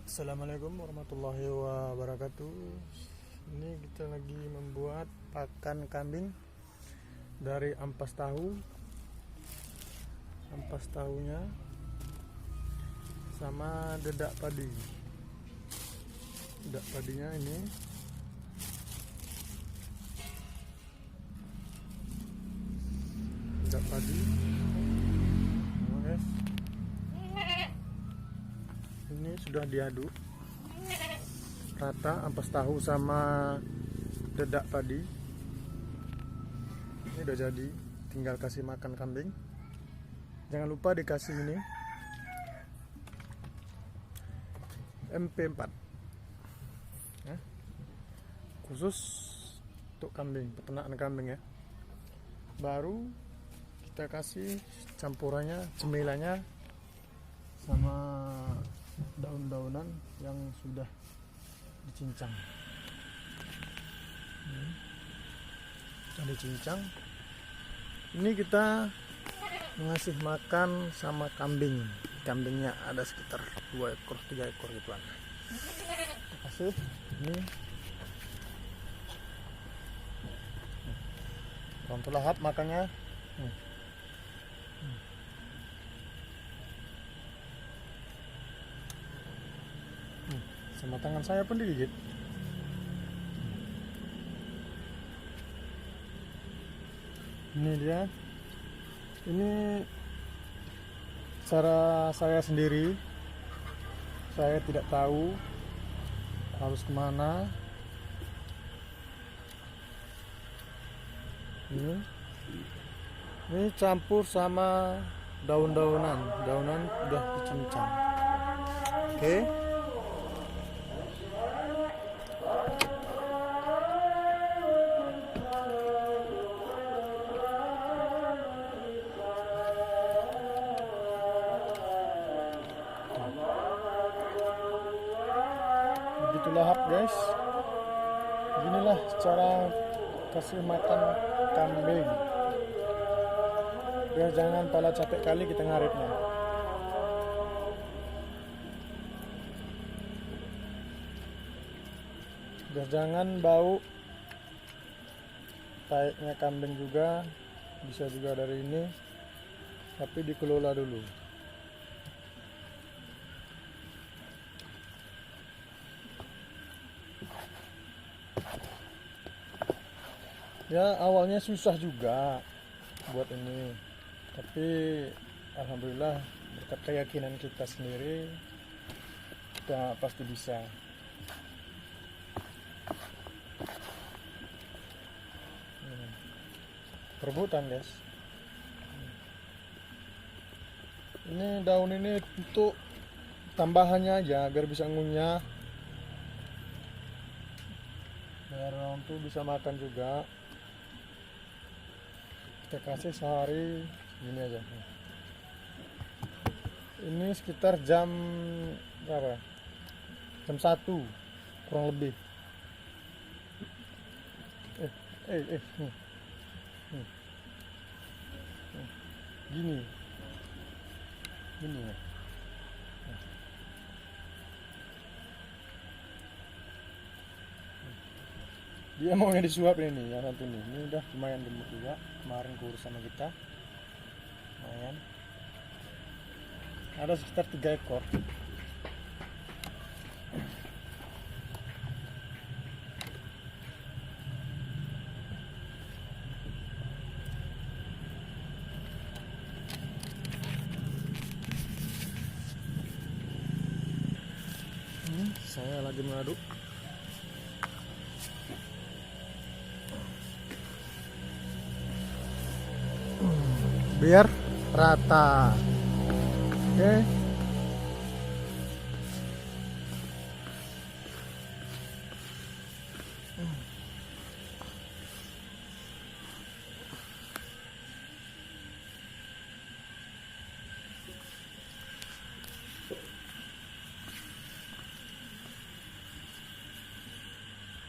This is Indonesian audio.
Assalamualaikum warahmatullahi wabarakatuh. Ini kita lagi membuat pakan kambing dari ampas tahu. Ampas tahunya sama dedak padi. Dedak padinya ini dedak padi. Ini sudah diaduk rata ampas tahu sama dedak padi. Ini udah jadi, tinggal kasih makan kambing. Jangan lupa dikasih ini MP4 ya, khusus untuk kambing, peternakan kambing ya. Baru kita kasih campurannya, cemilannya sama daun-daunan yang sudah dicincang. Dicincang. Ini kita mengasih makan sama kambing. Kambingnya ada sekitar 2 ekor 3 ekor gituan. Kita kasih ini untuk lahap makannya. Sama tangan saya pun digigit. Ini dia. Ini cara saya sendiri. Saya tidak tahu harus kemana. Ini campur sama daunan udah dicincang. Oke. Begitu lahap guys. Beginilah cara kasih makan kambing. Biar jangan pala capek kali kita ngaritnya. Biar jangan bau taiknya kambing juga. Bisa juga dari ini, tapi dikelola dulu. Ya awalnya susah juga buat ini, tapi alhamdulillah berkat keyakinan kita sendiri kita pasti bisa. Perebutan guys. Ini daun ini untuk tambahannya aja biar bisa ngunyah, biar orang tuh bisa makan juga. Kita kasih sehari gini aja. Ini sekitar jam berapa? Jam 1 kurang lebih. Gini ya. Dia maunya disuap ini yang satu nih. Ini udah lumayan gemuk juga. Kemarin kurus sama kita. Lumayan. Ada sekitar 3 ekor. Saya lagi mengaduk. Biar rata. Oke.